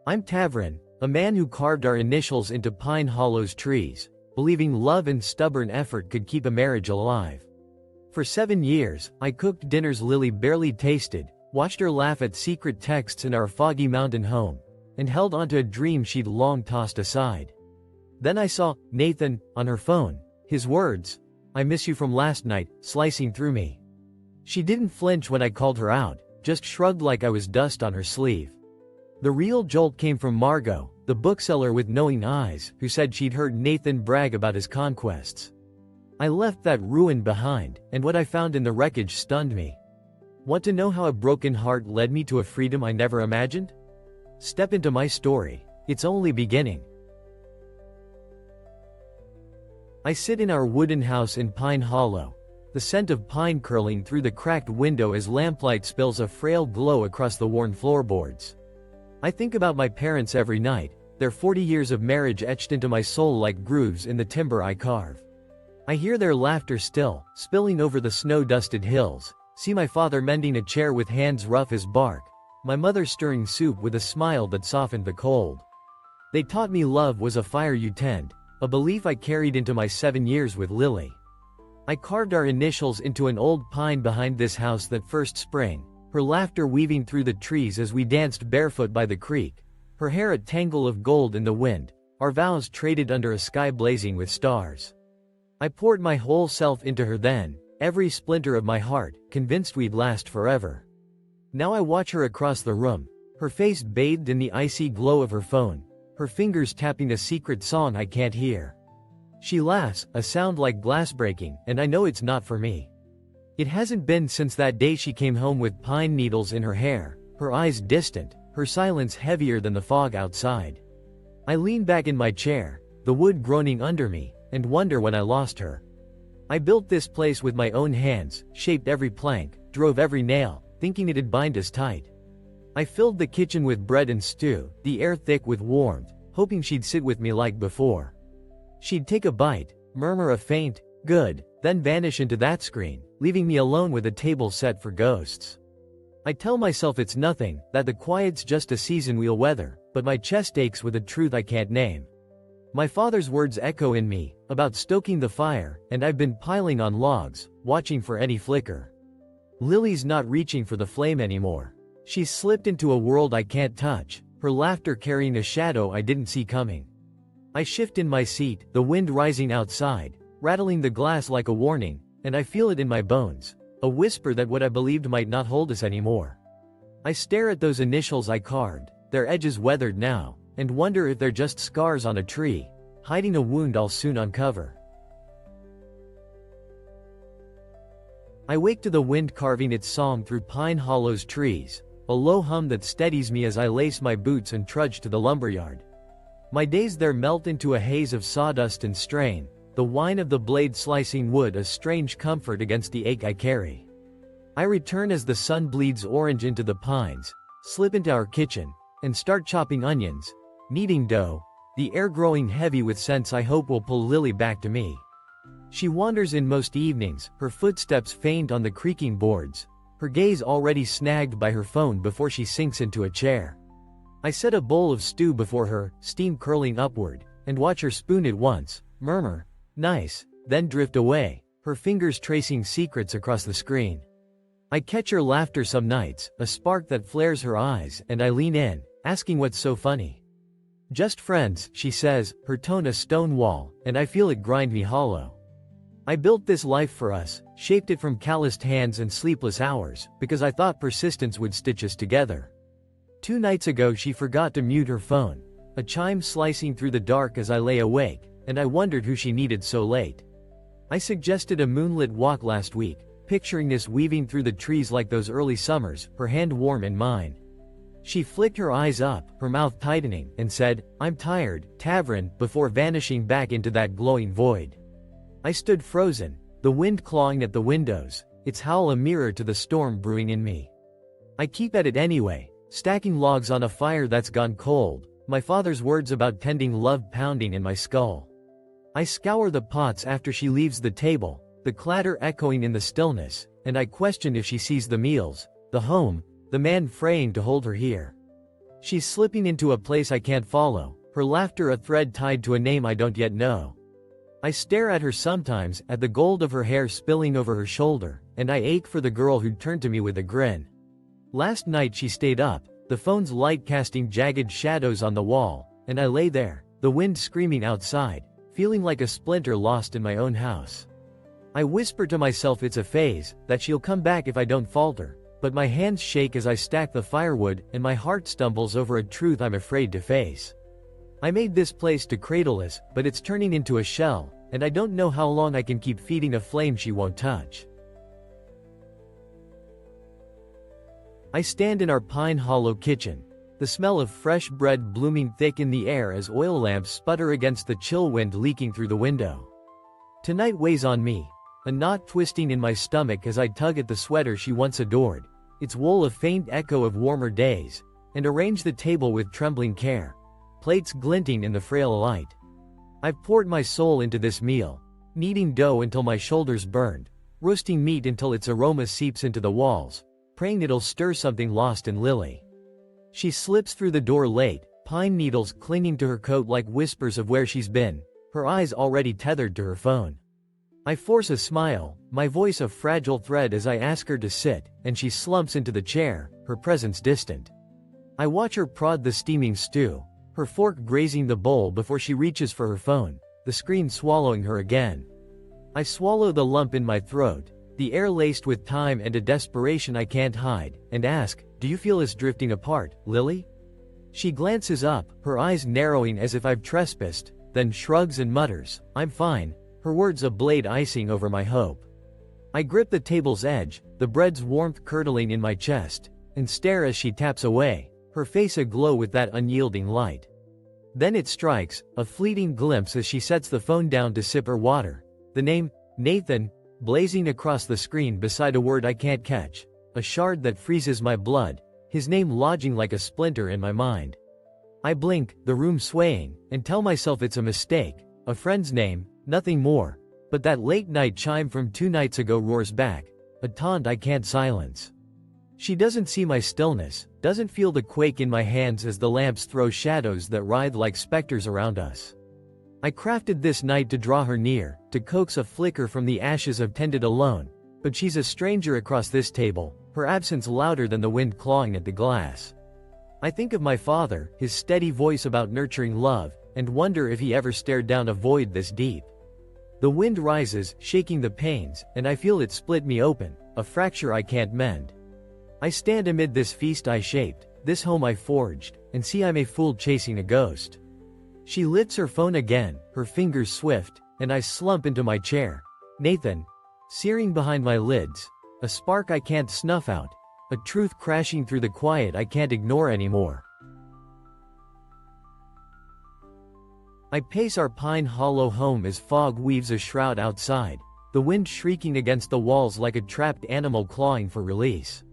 I'm Tavrin, a man who carved our initials into Pine Hollow's trees, believing love and stubborn effort could keep a marriage alive. For 7 years, I cooked dinners Lily barely tasted, watched her laugh at secret texts in our foggy mountain home, and held onto a dream she'd long tossed aside. Then I saw Nathan on her phone, his words, "I miss you from last night," slicing through me. She didn't flinch when I called her out, just shrugged like I was dust on her sleeve. The real jolt came from Margot, the bookseller with knowing eyes, who said she'd heard Nathan brag about his conquests. I left that ruin behind, and what I found in the wreckage stunned me. Want to know how a broken heart led me to a freedom I never imagined? Step into my story. It's only beginning. I sit in our wooden house in Pine Hollow, the scent of pine curling through the cracked window as lamplight spills a frail glow across the worn floorboards. I think about my parents every night, their 40 years of marriage etched into my soul like grooves in the timber I carve. I hear their laughter still, spilling over the snow-dusted hills, see my father mending a chair with hands rough as bark, my mother stirring soup with a smile that softened the cold. They taught me love was a fire you tend, a belief I carried into my 7 years with Lily. I carved our initials into an old pine behind this house that first spring, her laughter weaving through the trees as we danced barefoot by the creek, her hair a tangle of gold in the wind, our vows traded under a sky blazing with stars. I poured my whole self into her then, every splinter of my heart, convinced we'd last forever. Now I watch her across the room, her face bathed in the icy glow of her phone, her fingers tapping a secret song I can't hear. She laughs, a sound like glass breaking, and I know it's not for me. It hasn't been since that day she came home with pine needles in her hair, her eyes distant, her silence heavier than the fog outside. I lean back in my chair, the wood groaning under me, and wonder when I lost her. I built this place with my own hands, shaped every plank, drove every nail, thinking it'd bind us tight. I filled the kitchen with bread and stew, the air thick with warmth, hoping she'd sit with me like before. She'd take a bite, murmur a faint, "Good," then vanish into that screen, leaving me alone with a table set for ghosts. I tell myself it's nothing, that the quiet's just a season we'll weather, but my chest aches with a truth I can't name. My father's words echo in me, about stoking the fire, and I've been piling on logs, watching for any flicker. Lily's not reaching for the flame anymore. She's slipped into a world I can't touch, her laughter carrying a shadow I didn't see coming. I shift in my seat, the wind rising outside, rattling the glass like a warning, and I feel it in my bones, a whisper that what I believed might not hold us anymore. I stare at those initials I carved, their edges weathered now, and wonder if they're just scars on a tree, hiding a wound I'll soon uncover. I wake to the wind carving its song through Pine Hollow's trees, a low hum that steadies me as I lace my boots and trudge to the lumberyard. My days there melt into a haze of sawdust and strain, the whine of the blade slicing wood a strange comfort against the ache I carry. I return as the sun bleeds orange into the pines, slip into our kitchen, and start chopping onions, kneading dough, the air growing heavy with scents I hope will pull Lily back to me. She wanders in most evenings, her footsteps faint on the creaking boards, her gaze already snagged by her phone before she sinks into a chair. I set a bowl of stew before her, steam curling upward, and watch her spoon it once, murmur, "Nice," then drift away, her fingers tracing secrets across the screen. I catch her laughter some nights, a spark that flares her eyes, and I lean in, asking what's so funny. "Just friends," she says, her tone a stone wall, and I feel it grind me hollow. I built this life for us, shaped it from calloused hands and sleepless hours, because I thought persistence would stitch us together. 2 nights ago she forgot to mute her phone, a chime slicing through the dark as I lay awake, and I wondered who she needed so late. I suggested a moonlit walk last week, picturing us weaving through the trees like those early summers, her hand warm in mine. She flicked her eyes up, her mouth tightening, and said, "I'm tired, Tavrin," before vanishing back into that glowing void. I stood frozen, the wind clawing at the windows, its howl a mirror to the storm brewing in me. I keep at it anyway, stacking logs on a fire that's gone cold, my father's words about tending love pounding in my skull. I scour the pots after she leaves the table, the clatter echoing in the stillness, and I question if she sees the meals, the home, the man fraying to hold her here. She's slipping into a place I can't follow, her laughter a thread tied to a name I don't yet know. I stare at her sometimes, at the gold of her hair spilling over her shoulder, and I ache for the girl who'd turned to me with a grin. Last night she stayed up, the phone's light casting jagged shadows on the wall, and I lay there, the wind screaming outside, feeling like a splinter lost in my own house. I whisper to myself it's a phase, that she'll come back if I don't falter, but my hands shake as I stack the firewood and my heart stumbles over a truth I'm afraid to face. I made this place to cradle us, but it's turning into a shell, and I don't know how long I can keep feeding a flame she won't touch. I stand in our Pine Hollow kitchen, the smell of fresh bread blooming thick in the air as oil lamps sputter against the chill wind leaking through the window. Tonight weighs on me, a knot twisting in my stomach as I tug at the sweater she once adored, its wool a faint echo of warmer days, and arrange the table with trembling care, plates glinting in the frail light. I've poured my soul into this meal, kneading dough until my shoulders burned, roasting meat until its aroma seeps into the walls, praying it'll stir something lost in Lily. She slips through the door late, pine needles clinging to her coat like whispers of where she's been, her eyes already tethered to her phone. I force a smile, my voice a fragile thread as I ask her to sit, and she slumps into the chair, her presence distant. I watch her prod the steaming stew, her fork grazing the bowl before she reaches for her phone, the screen swallowing her again. I swallow the lump in my throat, the air laced with time and a desperation I can't hide, and ask, "Do you feel us drifting apart, Lily?" She glances up, her eyes narrowing as if I've trespassed, then shrugs and mutters, "I'm fine," her words a blade icing over my hope. I grip the table's edge, the bread's warmth curdling in my chest, and stare as she taps away, her face aglow with that unyielding light. Then it strikes, a fleeting glimpse as she sets the phone down to sip her water, the name, Nathan, blazing across the screen beside a word I can't catch, a shard that freezes my blood, his name lodging like a splinter in my mind. I blink, the room swaying, and tell myself it's a mistake, a friend's name, nothing more, but that late-night chime from 2 nights ago roars back, a taunt I can't silence. She doesn't see my stillness, doesn't feel the quake in my hands as the lamps throw shadows that writhe like specters around us. I crafted this night to draw her near, to coax a flicker from the ashes of tended alone, but she's a stranger across this table, her absence louder than the wind clawing at the glass. I think of my father, his steady voice about nurturing love, and wonder if he ever stared down a void this deep. The wind rises, shaking the panes, and I feel it split me open, a fracture I can't mend. I stand amid this feast I shaped, this home I forged, and see I'm a fool chasing a ghost. She lifts her phone again, her fingers swift, and I slump into my chair. Nathan. Searing behind my lids. A spark I can't snuff out. A truth crashing through the quiet I can't ignore anymore. I pace our Pine Hollow home as fog weaves a shroud outside, the wind shrieking against the walls like a trapped animal clawing for release.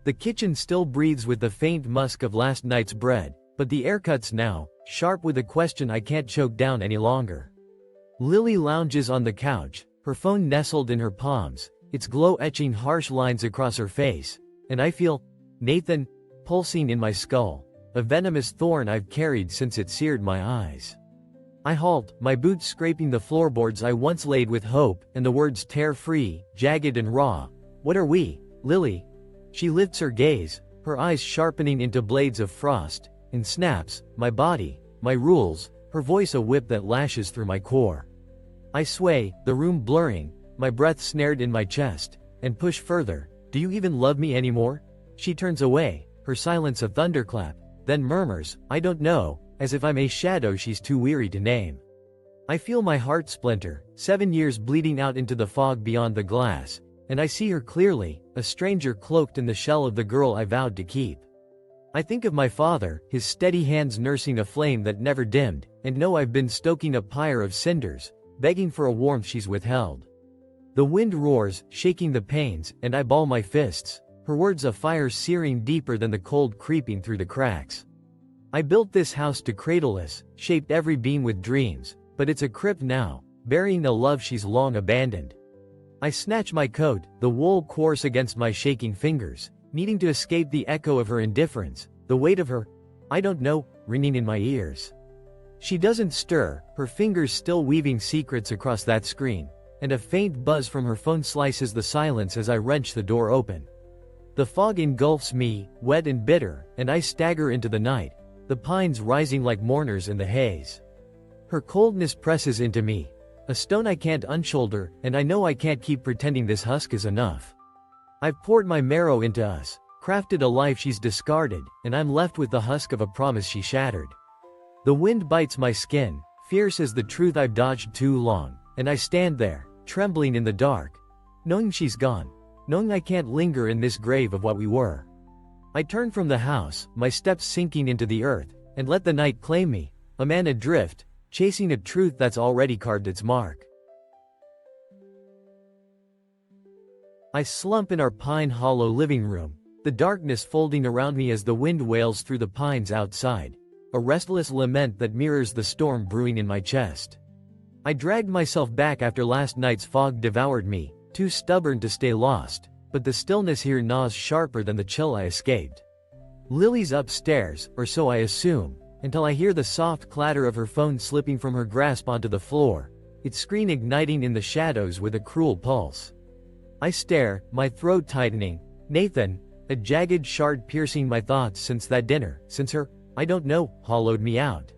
The kitchen still breathes with the faint musk of last night's bread, but the air cuts now, sharp with a question I can't choke down any longer. Lily lounges on the couch, her phone nestled in her palms, its glow etching harsh lines across her face, and I feel, Nathan, pulsing in my skull, a venomous thorn I've carried since it seared my eyes. I halt, my boots scraping the floorboards I once laid with hope, and the words tear free, jagged and raw. What are we, Lily? She lifts her gaze, her eyes sharpening into blades of frost, and snaps, my body, my rules, her voice a whip that lashes through my core. I sway, the room blurring, my breath snared in my chest, and push further. Do you even love me anymore? She turns away, her silence a thunderclap, then murmurs, I don't know, as if I'm a shadow she's too weary to name. I feel my heart splinter, 7 years bleeding out into the fog beyond the glass, and I see her clearly, a stranger cloaked in the shell of the girl I vowed to keep. I think of my father, his steady hands nursing a flame that never dimmed, and know I've been stoking a pyre of cinders, begging for a warmth she's withheld. The wind roars, shaking the panes, and I ball my fists, her words a fire searing deeper than the cold creeping through the cracks. I built this house to cradle us, shaped every beam with dreams, but it's a crypt now, burying a love she's long abandoned. I snatch my coat, the wool coarse against my shaking fingers, needing to escape the echo of her indifference, the weight of her I don't know, ringing in my ears. She doesn't stir, her fingers still weaving secrets across that screen, and a faint buzz from her phone slices the silence as I wrench the door open. The fog engulfs me, wet and bitter, and I stagger into the night, the pines rising like mourners in the haze. Her coldness presses into me, a stone I can't unshoulder, and I know I can't keep pretending this husk is enough. I've poured my marrow into us, crafted a life she's discarded, and I'm left with the husk of a promise she shattered. The wind bites my skin, fierce as the truth I've dodged too long, and I stand there, trembling in the dark, knowing she's gone, knowing I can't linger in this grave of what we were. I turn from the house, my steps sinking into the earth, and let the night claim me, a man adrift, chasing a truth that's already carved its mark. I slump in our Pine Hollow living room, the darkness folding around me as the wind wails through the pines outside, a restless lament that mirrors the storm brewing in my chest. I dragged myself back after last night's fog devoured me, too stubborn to stay lost, but the stillness here gnaws sharper than the chill I escaped. Lily's upstairs, or so I assume, until I hear the soft clatter of her phone slipping from her grasp onto the floor, its screen igniting in the shadows with a cruel pulse. I stare, my throat tightening. Nathan, a jagged shard piercing my thoughts since that dinner, since her, I don't know, hollowed me out.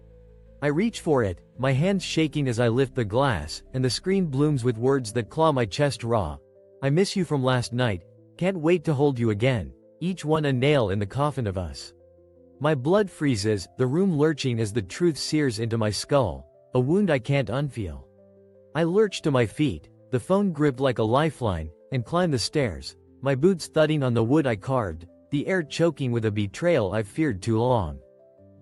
I reach for it, my hands shaking as I lift the glass, and the screen blooms with words that claw my chest raw. I miss you from last night, can't wait to hold you again, each one a nail in the coffin of us. My blood freezes, the room lurching as the truth sears into my skull, a wound I can't unfeel. I lurch to my feet, the phone gripped like a lifeline, and climb the stairs, my boots thudding on the wood I carved, the air choking with a betrayal I've feared too long.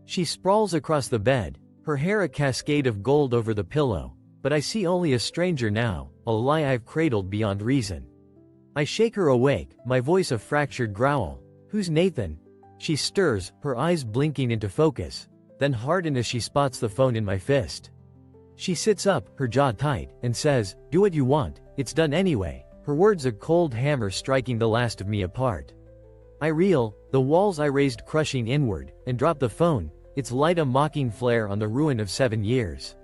She sprawls across the bed, her hair a cascade of gold over the pillow, but I see only a stranger now, a lie I've cradled beyond reason. I shake her awake, my voice a fractured growl. Who's Nathan? She stirs, her eyes blinking into focus, then harden as she spots the phone in my fist. She sits up, her jaw tight, and says, "Do what you want, it's done anyway," her words a cold hammer striking the last of me apart. I reel, the walls I raised crushing inward, and drop the phone, its light a mocking flare on the ruin of 7 years.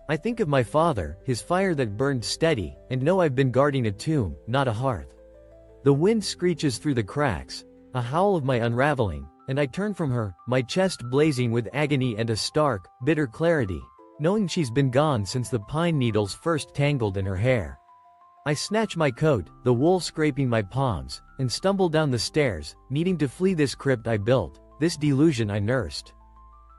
I think of my father, his fire that burned steady, and know I've been guarding a tomb, not a hearth. The wind screeches through the cracks, a howl of my unraveling, and I turn from her, my chest blazing with agony and a stark, bitter clarity, knowing she's been gone since the pine needles first tangled in her hair. I snatch my coat, the wool scraping my palms, and stumble down the stairs, needing to flee this crypt I built, this delusion I nursed.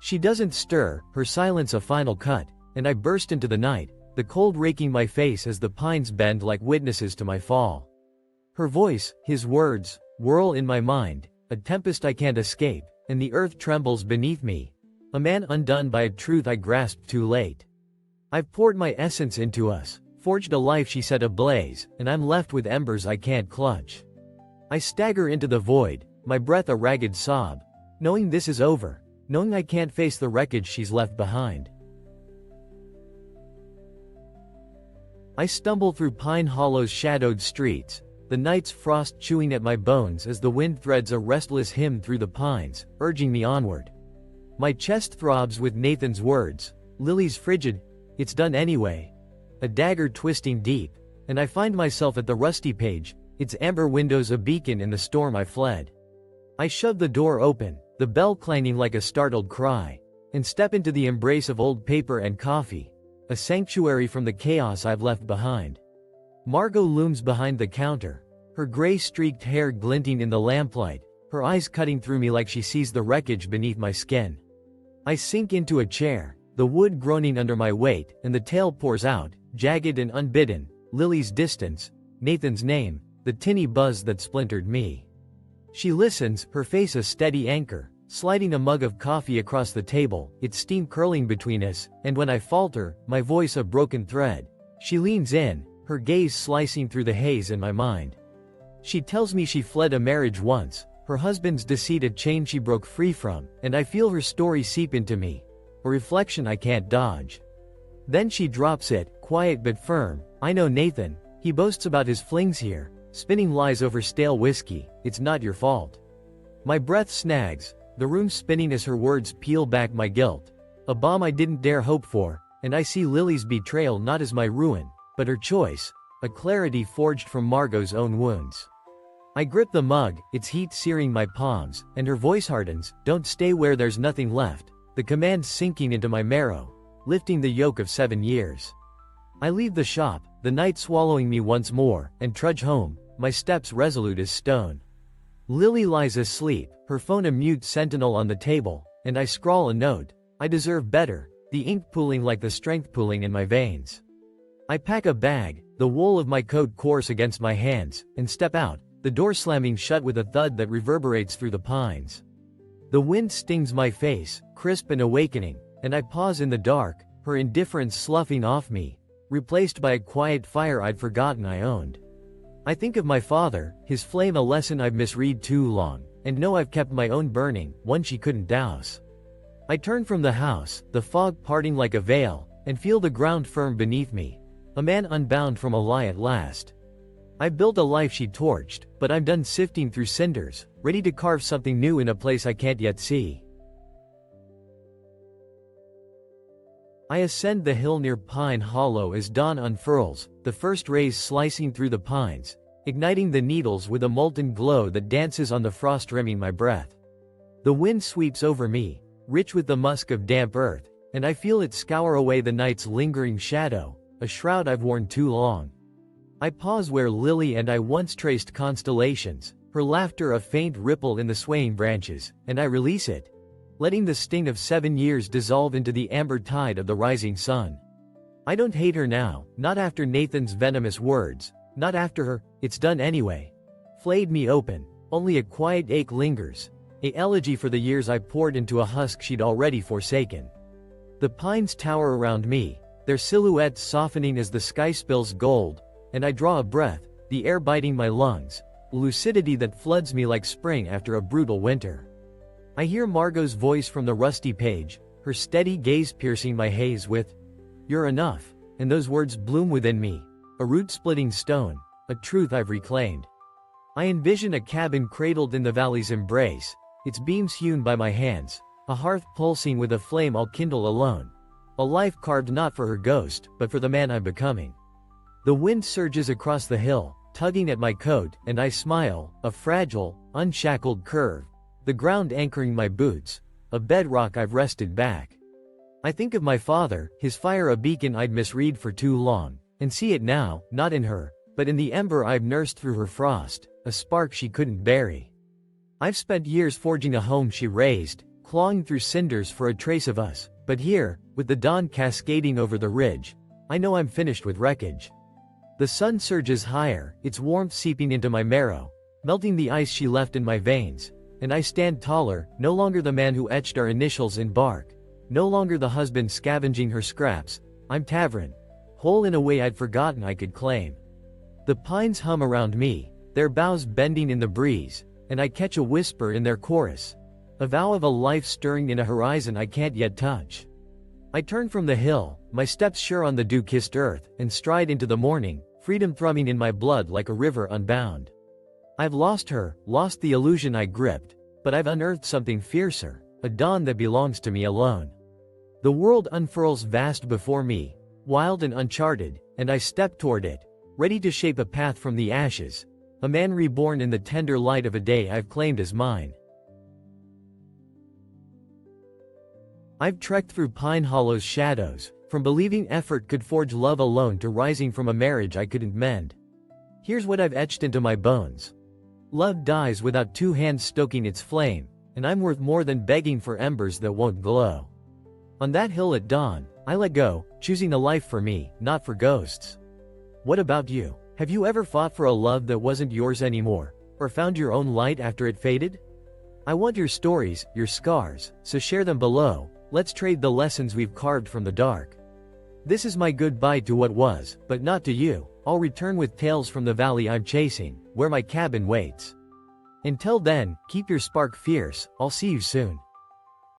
She doesn't stir, her silence a final cut, and I burst into the night, the cold raking my face as the pines bend like witnesses to my fall. Her voice, his words, whirl in my mind, a tempest I can't escape, and the earth trembles beneath me, a man undone by a truth I grasped too late. I've poured my essence into us, forged a life she set ablaze, and I'm left with embers I can't clutch. I stagger into the void, my breath a ragged sob, knowing this is over, knowing I can't face the wreckage she's left behind. I stumble through Pine Hollow's shadowed streets, the night's frost chewing at my bones as the wind threads a restless hymn through the pines, urging me onward. My chest throbs with Nathan's words, Lily's frigid, "It's done anyway," a dagger twisting deep, and I find myself at the rusty page, its amber windows a beacon in the storm I fled. I shove the door open, the bell clanging like a startled cry, and step into the embrace of old paper and coffee, a sanctuary from the chaos I've left behind. Margot looms behind the counter, her gray-streaked hair glinting in the lamplight, her eyes cutting through me like she sees the wreckage beneath my skin. I sink into a chair, the wood groaning under my weight, and the tale pours out, jagged and unbidden, Lily's distance, Nathan's name, the tinny buzz that splintered me. She listens, her face a steady anchor, sliding a mug of coffee across the table, its steam curling between us, and when I falter, my voice a broken thread, she leans in, her gaze slicing through the haze in my mind. She tells me she fled a marriage once, her husband's deceit a chain she broke free from, and I feel her story seep into me, a reflection I can't dodge. Then she drops it, quiet but firm, "I know Nathan, he boasts about his flings here, spinning lies over stale whiskey, it's not your fault." My breath snags, the room spinning as her words peel back my guilt. A bomb I didn't dare hope for, and I see Lily's betrayal not as my ruin, but her choice, a clarity forged from Margot's own wounds. I grip the mug, its heat searing my palms, and her voice hardens, "Don't stay where there's nothing left," the command sinking into my marrow, lifting the yoke of 7 years. I leave the shop, the night swallowing me once more, and trudge home, my steps resolute as stone. Lily lies asleep, her phone a mute sentinel on the table, and I scrawl a note. I deserve better, the ink pooling like the strength pooling in my veins. I pack a bag, the wool of my coat coarse against my hands, and step out, the door slamming shut with a thud that reverberates through the pines. The wind stings my face, crisp and awakening, and I pause in the dark, her indifference sloughing off me, replaced by a quiet fire I'd forgotten I owned. I think of my father, his flame a lesson I've misread too long, and know I've kept my own burning, one she couldn't douse. I turn from the house, the fog parting like a veil, and feel the ground firm beneath me, a man unbound from a lie at last. I built a life she torched, but I'm done sifting through cinders, ready to carve something new in a place I can't yet see. I ascend the hill near Pine Hollow as dawn unfurls, the first rays slicing through the pines, igniting the needles with a molten glow that dances on the frost rimming my breath. The wind sweeps over me, rich with the musk of damp earth, and I feel it scour away the night's lingering shadow, a shroud I've worn too long. I pause where Lily and I once traced constellations, her laughter a faint ripple in the swaying branches, and I release it, letting the sting of 7 years dissolve into the amber tide of the rising sun. I don't hate her now, not after Nathan's venomous words, not after her, "It's done anyway." Flayed me open, only a quiet ache lingers, a elegy for the years I poured into a husk she'd already forsaken. The pines tower around me, their silhouettes softening as the sky spills gold, and I draw a breath, the air biting my lungs, lucidity that floods me like spring after a brutal winter. I hear Margot's voice from the rusty page, her steady gaze piercing my haze with, "You're enough," and those words bloom within me, a root-splitting stone, a truth I've reclaimed. I envision a cabin cradled in the valley's embrace, its beams hewn by my hands, a hearth pulsing with a flame I'll kindle alone, a life carved not for her ghost, but for the man I'm becoming. The wind surges across the hill, tugging at my coat, and I smile, a fragile, unshackled curve, the ground anchoring my boots, a bedrock I've wrested back. I think of my father, his fire a beacon I'd misread for too long, and see it now, not in her, but in the ember I've nursed through her frost, a spark she couldn't bury. I've spent years forging a home she raised, clawing through cinders for a trace of us, but here, with the dawn cascading over the ridge, I know I'm finished with wreckage. The sun surges higher, its warmth seeping into my marrow, melting the ice she left in my veins, and I stand taller, no longer the man who etched our initials in bark, no longer the husband scavenging her scraps. I'm Tavrin, whole in a way I'd forgotten I could claim. The pines hum around me, their boughs bending in the breeze, and I catch a whisper in their chorus, a vow of a life stirring in a horizon I can't yet touch. I turn from the hill, my steps sure on the dew-kissed earth, and stride into the morning, freedom thrumming in my blood like a river unbound. I've lost her, lost the illusion I gripped, but I've unearthed something fiercer, a dawn that belongs to me alone. The world unfurls vast before me, wild and uncharted, and I step toward it, ready to shape a path from the ashes, a man reborn in the tender light of a day I've claimed as mine. I've trekked through Pine Hollow's shadows, from believing effort could forge love alone to rising from a marriage I couldn't mend. Here's what I've etched into my bones. Love dies without two hands stoking its flame, and I'm worth more than begging for embers that won't glow. On that hill at dawn, I let go, choosing a life for me, not for ghosts. What about you? Have you ever fought for a love that wasn't yours anymore, or found your own light after it faded? I want your stories, your scars, so share them below. Let's trade the lessons we've carved from the dark. This is my goodbye to what was, but not to you. I'll return with tales from the valley I'm chasing, where my cabin waits. Until then, keep your spark fierce. I'll see you soon.